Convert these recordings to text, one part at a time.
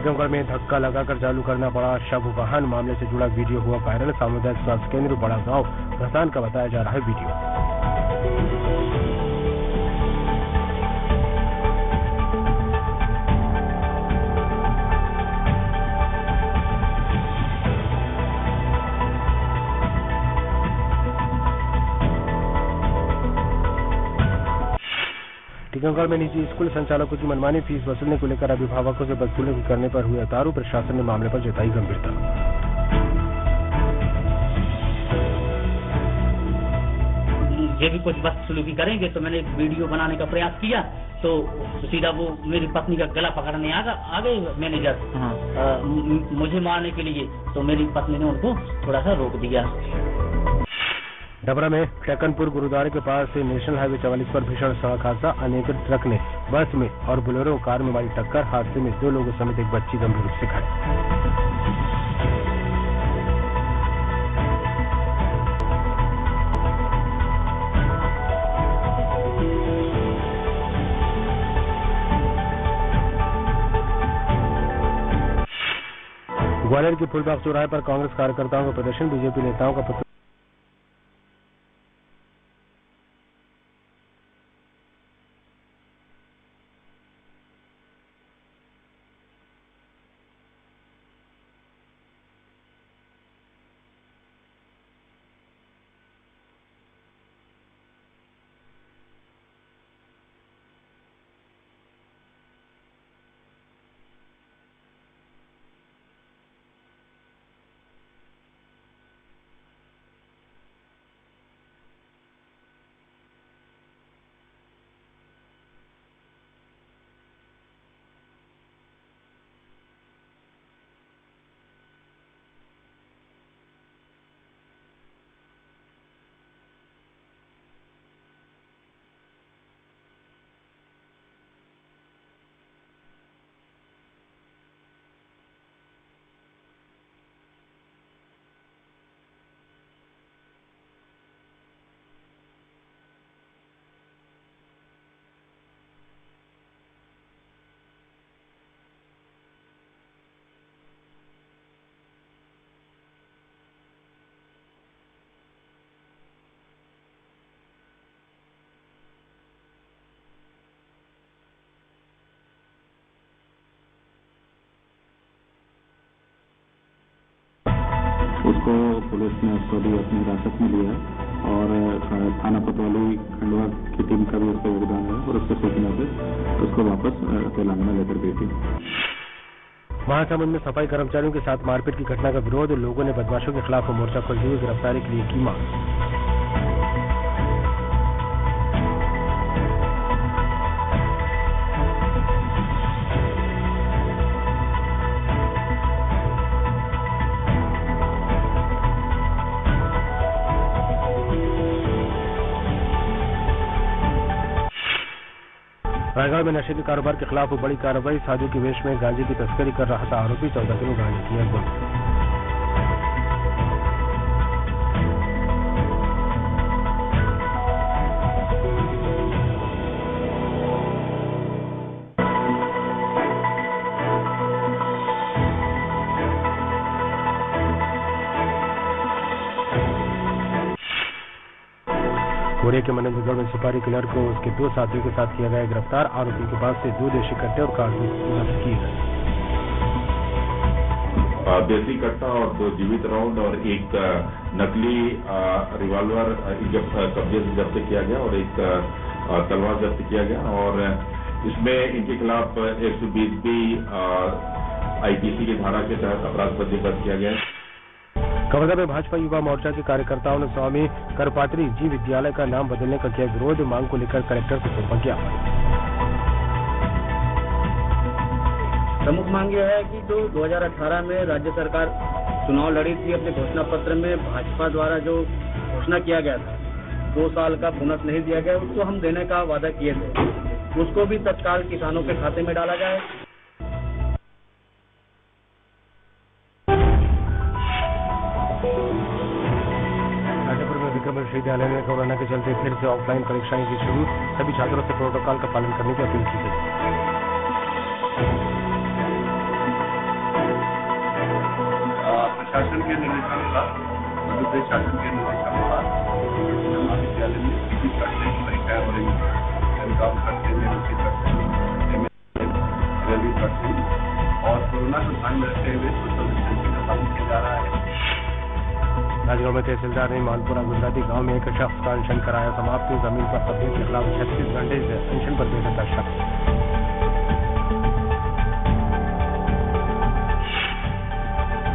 टीकमगढ़ में धक्का लगाकर चालू करना पड़ा शव वाहन। मामले से जुड़ा वीडियो हुआ वायरल। सामुदायिक स्वास्थ्य केंद्र बड़ा गांव घसान का बताया जा रहा है वीडियो। टीकमगढ़ में निजी स्कूल संचालकों की मनमानी फीस वसूलने को लेकर अभिभावकों से बदसलूकी करने पर हुए तारू। प्रशासन ने मामले पर जताई गंभीरता। ये भी कुछ बदसलूकी करेंगे तो मैंने एक वीडियो बनाने का प्रयास किया तो सीधा वो मेरी पत्नी का गला पकड़ने आ गए मैनेजर मुझे मारने के लिए। तो मेरी पत्नी ने उनको थोड़ा सा रोक दिया। डबरा में टेकनपुर गुरुद्वारे के पास से नेशनल हाईवे 44 पर भीषण सड़क हादसा। अनियंत्रित ट्रक ने बस में और बोलेरो कार में मारी टक्कर। हादसे में 2 लोगों समेत एक बच्ची गंभीर रूप से घायल। ग्वालियर की फुलबाग चौराहे पर कांग्रेस कार्यकर्ताओं का प्रदर्शन। बीजेपी नेताओं का उसको पुलिस ने उसको भी अपनी हिरासत में लिया और थाना कोतवाली खंडवा की टीम का भी उसका योगदान है और उसके सूचना से उसको वापस तेलंगाना लेकर गई थी। महासमुंद में सफाई कर्मचारियों के साथ मारपीट की घटना का विरोध। लोगों ने बदमाशों के खिलाफ मोर्चा खोलते हुए गिरफ्तारी के लिए की मांग। रायगढ़ में नशे के कारोबार के खिलाफ बड़ी कार्रवाई। साधु के वेश में गांजे की तस्करी कर रहा था आरोपी। 14 किलो गांजे किया जब्त। कोरिया के मनेंद्रगढ़ में सुपारी किलर को उसके 2 साथियों के साथ किया गया गिरफ्तार। आरोपी के पास से 2 देशी कट्टे और कारतूस जब्त किए गए। देसी कट्टा और 2 जीवित राउंड और एक नकली रिवॉल्वर कब्जे से जब्त किया गया और एक तलवार जब्त किया गया और इसमें इनके खिलाफ 120B IPC की धारा के तहत अपराध पंजीबद्ध किया गया है। कवर्धा में भाजपा युवा मोर्चा के कार्यकर्ताओं ने स्वामी करपात्री जी विद्यालय का नाम बदलने का किया विरोध। मांग को लेकर कलेक्टर को सौंपा ज्ञापन। प्रमुख मांग यह है कि जो 2018 में राज्य सरकार चुनाव लड़ी थी, अपने घोषणा पत्र में भाजपा द्वारा जो घोषणा किया गया था 2 साल का बोनस नहीं दिया गया, उसको हम देने का वादा किए थे, उसको भी तत्काल किसानों के खाते में डाला जाए। विश्वविद्यालय में कोरोना के चलते फिर से ऑफलाइन परीक्षाएं की शुरू। सभी छात्रों से प्रोटोकॉल का पालन करने की अपील की गई। शासन के निर्देशानुसार मध्य प्रदेश शासन के निर्देशानुसार महाविद्यालय में पीजी करते हैं, परीक्षाएं हो रही हैं, एमकॉम करते हैं, एमएससी करते हैं, एमए करते हैं और कोरोना को ध्यान में रखते हुए सोशल डिस्टेंसिंग का पालन किया जा रहा है। राजगढ़ में तहसीलदार ने मानपुरा गुजराती गांव में एक शख्स का अनशन कराया समाप्त। जमीन पर कब्जे के खिलाफ 36 घंटे से अनशन पर बैठा शख्स।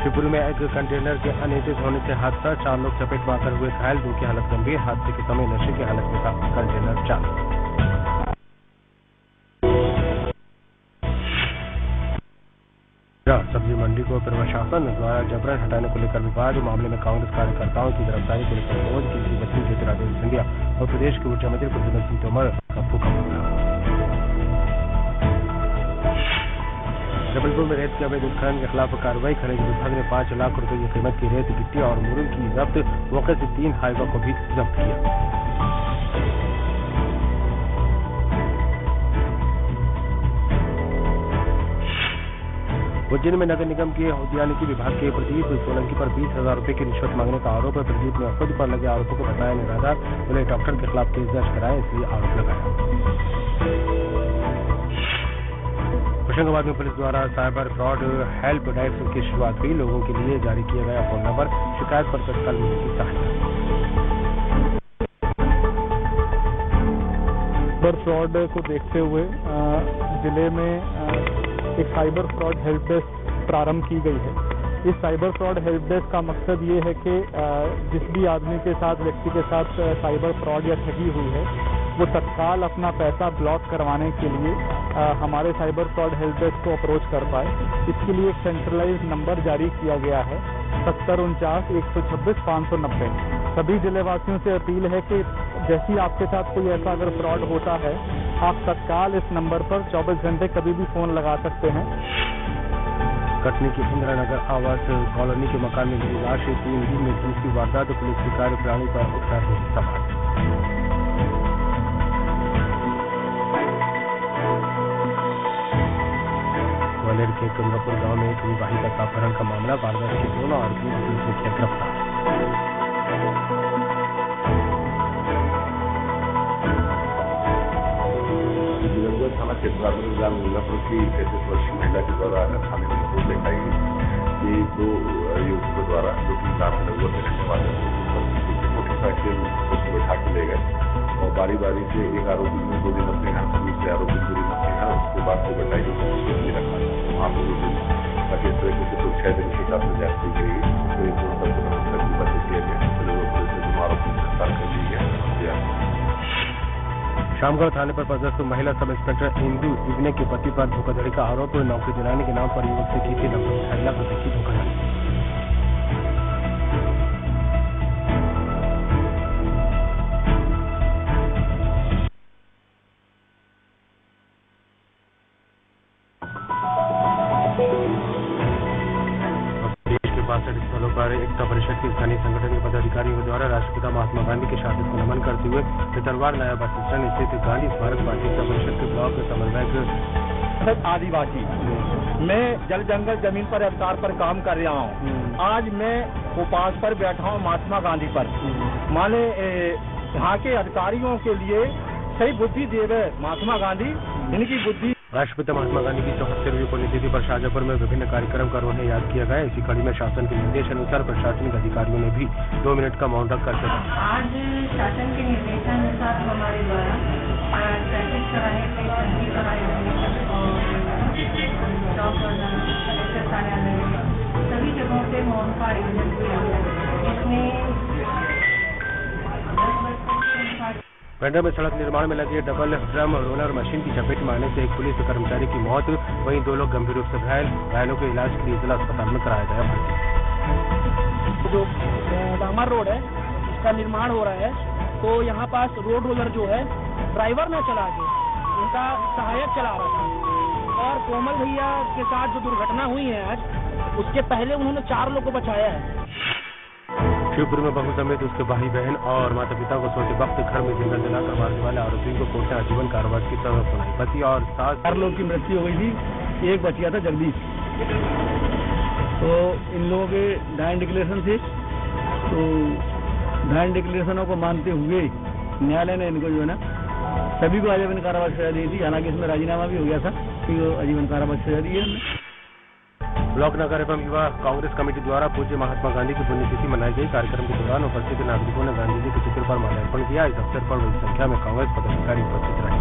शिवपुरी में एक कंटेनर के अनियंत्रित होने से हादसा, 4 लोग चपेट में आकर हुए घायल, 2 की हालत गंभीर। हादसे के समय नशे की हालत में था कंटेनर चालक। सब्जी मंडी को प्रशासन द्वारा जबरन हटाने को लेकर विवाद। मामले में कांग्रेस कार्यकर्ताओं की गिरफ्तारी को लेकर विरोध। केंद्रीय मंत्री ज्योतिरादित्य सिंधिया और प्रदेश के ऊर्जा मंत्री प्रद्युम्न सिंह तोमर का फूका मुद्दा। जबलपुर में रेत के अवैध उत्खनन के खिलाफ कार्रवाई। खनिज विभाग ने 5 लाख रुपए की कीमत की रेत, गिट्टी और मुरुम की जब्त। मौके से 3 हाईवा को भी जब्त किया। उज्जैन में नगर निगम के उद्यानिकी विभाग के प्रदीप सोलंकी पर 20,000 रुपए की रिश्वत मांगने का आरोप है। प्रदीप ने खुद पर लगे आरोपों को बताया निराधार। उन्हें डॉक्टर के खिलाफ केस दर्ज कराया, इसलिए आरोप लगाया। होशंगाबाद में पुलिस द्वारा साइबर फ्रॉड हेल्प डेस्क की शुरुआत हुई। लोगों के लिए जारी किया गया फोन नंबर, शिकायत पर तत्काल मिलने की सहायता। साइबर फ्रॉड को देखते हुए जिले में एक साइबर फ्रॉड हेल्प डेस्क प्रारंभ की गई है। इस साइबर फ्रॉड हेल्प डेस्क का मकसद ये है कि जिस भी आदमी के साथ, व्यक्ति के साथ साइबर फ्रॉड या ठगी हुई है, वो तत्काल अपना पैसा ब्लॉक करवाने के लिए हमारे साइबर फ्रॉड हेल्प डेस्क को अप्रोच कर पाए। इसके लिए एक सेंट्रलाइज्ड नंबर जारी किया गया है 7049 126 590। सभी जिलेवासियों से अपील है कि जैसी आपके साथ कोई ऐसा अगर फ्रॉड होता है, आप तत्काल इस नंबर पर 24 घंटे कभी भी फोन लगा सकते हैं। कटनी की इंदिरा नगर आवास कॉलोनी के मकान में मिली लाश। 3 दिन में दूसरी वारदात। पुलिस की कार्यप्रणाली पर उठा रही सवाल। ग्वालियर के कुंदापुर गांव में एक विवाहिता का अपहरण का मामला। वारदात के दोनों आरोपियों को पुलिस ने किया गिरफ्तार। थाना क्षेत्र मुजफ्फरपुर की 33 वर्षीय महिला के द्वारा थाने में रिपोर्ट लिखाई कि 2 युवकों द्वारा, जो कि नगर में रहने वाले मोटरसाइकिल उसको बैठा के ले गए और बारी बारी से एक आरोपी ने 2 दिन अपने घर पर, दूसरे आरोपी को दिन अपने घर, उसके बाद वो बताई जो रखा वहाँ पर ताकि इस तरीके से कुछ 6 दिन के हिसाब से जांच की गई। शामगढ़ थाने पर पदस्थ महिला सब इंस्पेक्टर इंदू इब्ने के पति पर धोखाधड़ी का आरोप। नौकरी दिलाने के नाम पर युवक से की थी लगभग 2.5 लाख रुपए की धोखाधड़ी। स्थलों पर एकता परिषद के स्थानीय संगठन के पदाधिकारियों के द्वारा राष्ट्रपिता महात्मा गांधी की शहादत को नमन करते हुए भितरवार नया बस स्टैंड स्थित गांधी स्मारक पार्टी एकता परिषद के ब्लॉक समन्वयक आदिवासी मैं जल जंगल जमीन पर अधिकार पर काम कर रहा हूँ। आज मैं उपास पर बैठा हूँ महात्मा गांधी पर। माने यहाँ के अधिकारियों के लिए सही बुद्धि देवे महात्मा गांधी, इनकी बुद्धि। राष्ट्रपिता महात्मा गांधी की 74वीं पुण्यतिथि पर शाहजहांपुर में विभिन्न कार्यक्रम कर उन्हें याद किया गया। इसी कड़ी में शासन के निर्देश अनुसार प्रशासनिक अधिकारियों ने भी 2 मिनट का मौन रख करके आज शासन के निर्देशानुसार हमारे द्वारा ट्रैफिक चौराहे पे संधि चौराहे और चौक कलेक्टर कार्यालय सभी जगहों पे मौन का आयोजन किया जिसमें पेंड्रा में सड़क निर्माण में लगी डबल ड्रम रोलर मशीन की चपेट में आने से एक पुलिस कर्मचारी की मौत। वहीं 2 लोग गंभीर रूप से घायल। घायलों को इलाज के लिए जिला अस्पताल में कराया गया। जो डामर रोड है इसका निर्माण हो रहा है, तो यहाँ पास रोड रोलर जो है ड्राइवर न चला के उनका सहायक चला रहा था और कोमल भैया के साथ जो दुर्घटना हुई है आज, उसके पहले उन्होंने 4 लोगों को बचाया है। शिवपुर में बहू समेत उसके भाई बहन और माता पिता को सोते वक्त घर में जिंदा जलाकर मारने वाले आरोपियों को कोर्ट ने आजीवन कारावास की सजा सुनाई। पति और सास 4 लोग की मृत्यु हो गई थी, एक बचिया था जगदीश। तो इन लोगों के डायन डिक्लेरेशन थे, तो डायन डिक्लेरेशनों को मानते हुए न्यायालय ने इनको जो है ना सभी को आजीवन कारावास सजा दी थी। हालांकि इसमें राजीनामा भी हो गया था कि वो आजीवन कारावास सजा दी है। ब्लॉक नगर एवं युवा कांग्रेस कमेटी द्वारा पूज्य महात्मा गांधी की पुण्यतिथि मनाई गई। कार्यक्रम के दौरान उपस्थित नागरिकों ने गांधी जी के चित्र पर माल्यार्पण किया। इस अवसर पर बड़ी संख्या में कांग्रेस पदाधिकारी उपस्थित रहे।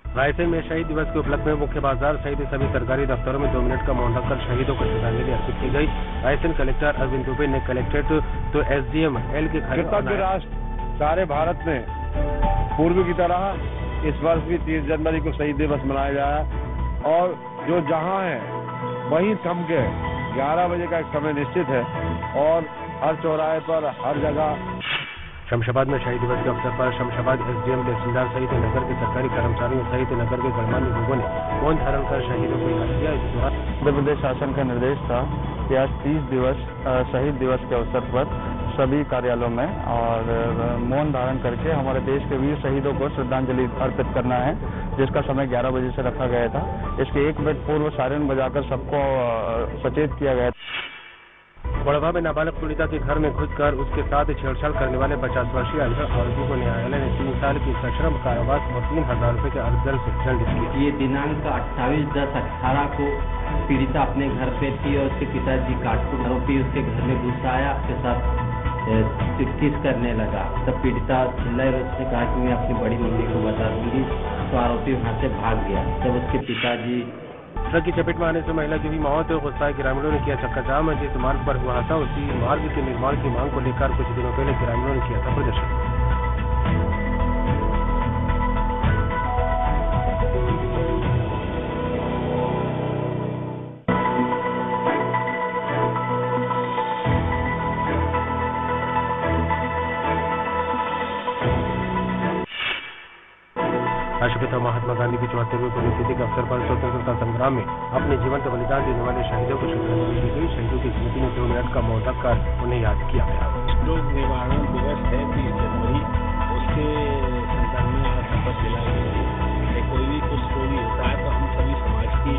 रायसेन में शहीद दिवस के उपलक्ष्य में मुख्य बाजार सहित सभी सरकारी दफ्तरों में 2 मिनट का मौन रखकर शहीदों को श्रद्धांजलि अर्पित की गई। रायसेन कलेक्टर अरविंद दुबे ने कलेक्ट्रेट तो एसडीएम एल के कृतज्ञ राष्ट्र सारे भारत में पूर्व की तरह इस वर्ष भी 30 जनवरी को शहीद दिवस मनाया जाए और जो जहां है वहीं थम के 11 बजे का एक समय निश्चित है और हर चौराहे पर हर जगह। शमशाबाद में शहीद दिवस के अवसर पर शमशाबाद एसडीएम तहसीलदार सहित नगर के सरकारी कर्मचारियों सहित नगर के गणमान्य लोगों ने मौन धारण कर शहीदों को याद किया। इस दौरान मध्य प्रदेश शासन का निर्देश था कि आज 30 दिवस शहीद दिवस के अवसर पर सभी कार्यालयों में और मौन धारण करके हमारे देश के वीर शहीदों को श्रद्धांजलि अर्पित करना है, जिसका समय 11 बजे से रखा गया था। इसके 1 मिनट पूर्व सायरन बजाकर सबको सचेत किया गया। कोड़वा में नाबालग पीड़िता के घर में घुसकर उसके साथ छेड़छाड़ करने वाले 50 वर्षीय अनशन आरोपी को न्यायालय ने 3 साल की सश्रम कारावास और 3,000 रुपए के अर्थदंड से दंडित किया। ये दिनांक 28/10/18 को पीड़िता अपने घर पे थी और उसके पिताजी काटपुर आरोपी उसके घर में घुस आया, उसके साथ किस करने लगा। तब पीड़िता चिल्लाई और उसने कहा कि मैं अपनी बड़ी मम्मी को बता दूंगी, तो आरोपी वहाँ से भाग गया। जब उसके पिताजी ट्रक की चपेट में आने से महिला की हुई मौत, गुस्साए ग्रामीणों ने किया चक्काजाम। जिस मार्ग पर हुआ था उसी मार्ग के निर्माण की मांग को लेकर कुछ दिनों पहले ग्रामीणों ने किया था प्रदर्शन। राष्ट्रपिता महात्मा गांधी की 74वीं पुण्यतिथि के अवसर पर स्वतंत्रता संग्राम में अपने जीवन का बलिदान देने वाले शहीदों को श्रद्धांजलि दी गई। शहीदों की स्मृति में 2 मिनट का मौन रखकर उन्हें याद किया गया। लोक निवारण दिवस है 30 जनवरी, उसके संदर्भ में आज शपथ दिलाई गई है। कोई भी कुछ रोगी होता है तो हम सभी समाज की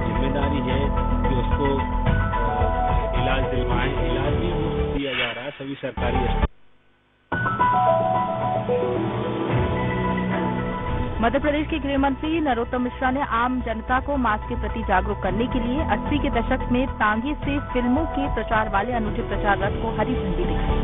जिम्मेदारी है कि उसको इलाज दिलवाएं। इलाज भी मुफ्त दिया जा रहा है सभी सरकारी। मध्य प्रदेश के गृह मंत्री नरोत्तम मिश्रा ने आम जनता को मास्क के प्रति जागरूक करने के लिए 80 के दशक में तांगे से फिल्मों के प्रचार वाले अनूठे प्रचार रथ को हरी झंडी दिखाई।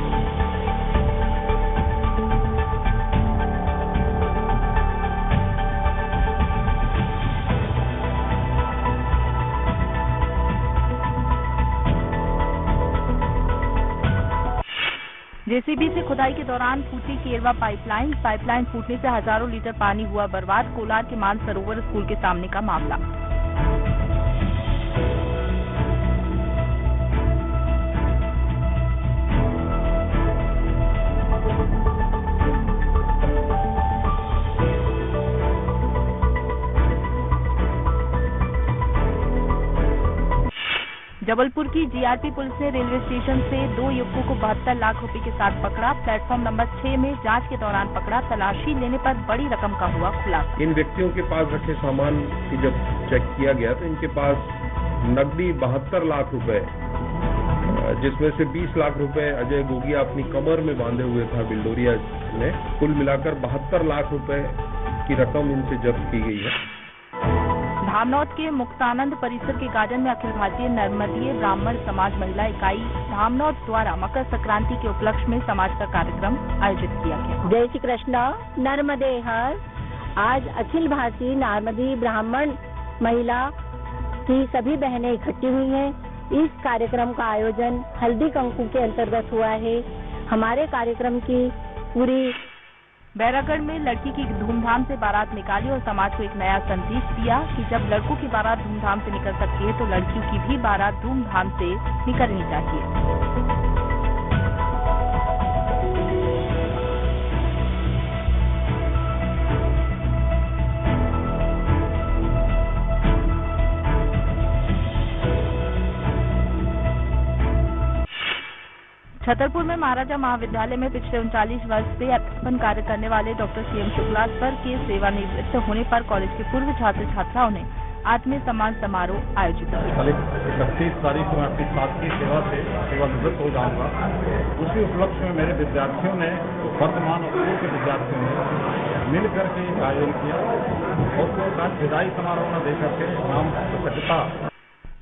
जेसीबी से खुदाई के दौरान फूटी केरवा पाइपलाइन फूटने से हजारों लीटर पानी हुआ बर्बाद। कोलार के मानसरोवर स्कूल के सामने का मामला। जबलपुर की जीआरपी पुलिस ने रेलवे स्टेशन से 2 युवकों को 72 लाख रुपए के साथ पकड़ा। प्लेटफॉर्म नंबर 6 में जांच के दौरान पकड़ा। तलाशी लेने पर बड़ी रकम का हुआ खुलासा। इन व्यक्तियों के पास रखे सामान की जब चेक किया गया तो इनके पास नकदी 72 लाख रुपए, जिसमें से 20 लाख रुपए अजय गोगिया अपनी कमर में बांधे हुए था बिल्डोरिया ने। कुल मिलाकर 72 लाख रुपए की रकम इनसे जब्त की गई है। धामनौद के मुक्तानंद परिसर के गार्डन में अखिल भारतीय नर्मदीय ब्राह्मण समाज महिला इकाई धामनौद द्वारा मकर संक्रांति के उपलक्ष्य में समाज का कार्यक्रम आयोजित किया गया। जय श्री कृष्ण, नर्मदे हर। आज अखिल भारतीय नर्मदीय ब्राह्मण महिला की सभी बहनें इकट्ठी हुई हैं। इस कार्यक्रम का आयोजन हल्दी कंकु के अंतर्गत हुआ है। हमारे कार्यक्रम की पूरी बैरागढ़ में लड़की की धूमधाम से बारात निकाली और समाज को एक नया संदेश दिया कि जब लड़कों की बारात धूमधाम से निकल सकती है तो लड़कियों की भी बारात धूमधाम से निकलनी चाहिए। छतरपुर में महाराजा महाविद्यालय में पिछले 39 वर्ष से अध्यापन कार्य करने वाले डॉक्टर CM शुक्ला सर के सेवानिवृत्त होने पर कॉलेज के पूर्व छात्र छात्राओं ने आत्मीय सम्मान समारोह आयोजित किया। कल 31 तारीख को मैं अपनी शासकीय सेवा से सेवानिवृत्त हो जाऊंगा। उसी उपलक्ष्य में मेरे विद्यार्थियों ने, वर्तमान और पूर्व के विद्यार्थियों ने मिल करके आयोजन किया और विदाई समारोह न देकर के नाम प्रतिष्ठा।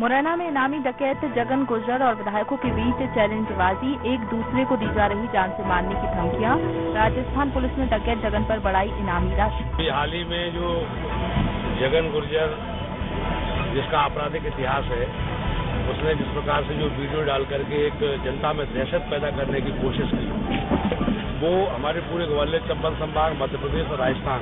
मुरैना में इनामी डकैत जगन गुर्जर और विधायकों के बीच चैलेंजबाजी, एक दूसरे को दी जा रही जान से मारने की धमकियां। राजस्थान पुलिस ने डकैत जगन पर बढ़ाई इनामी राशि। हाल ही में जो जगन गुर्जर, जिसका आपराधिक इतिहास है, उसने जिस प्रकार से जो वीडियो डाल करके एक जनता में दहशत पैदा करने की कोशिश की, वो हमारे पूरे ग्वालियर, चंबल संभाग, मध्य प्रदेश और राजस्थान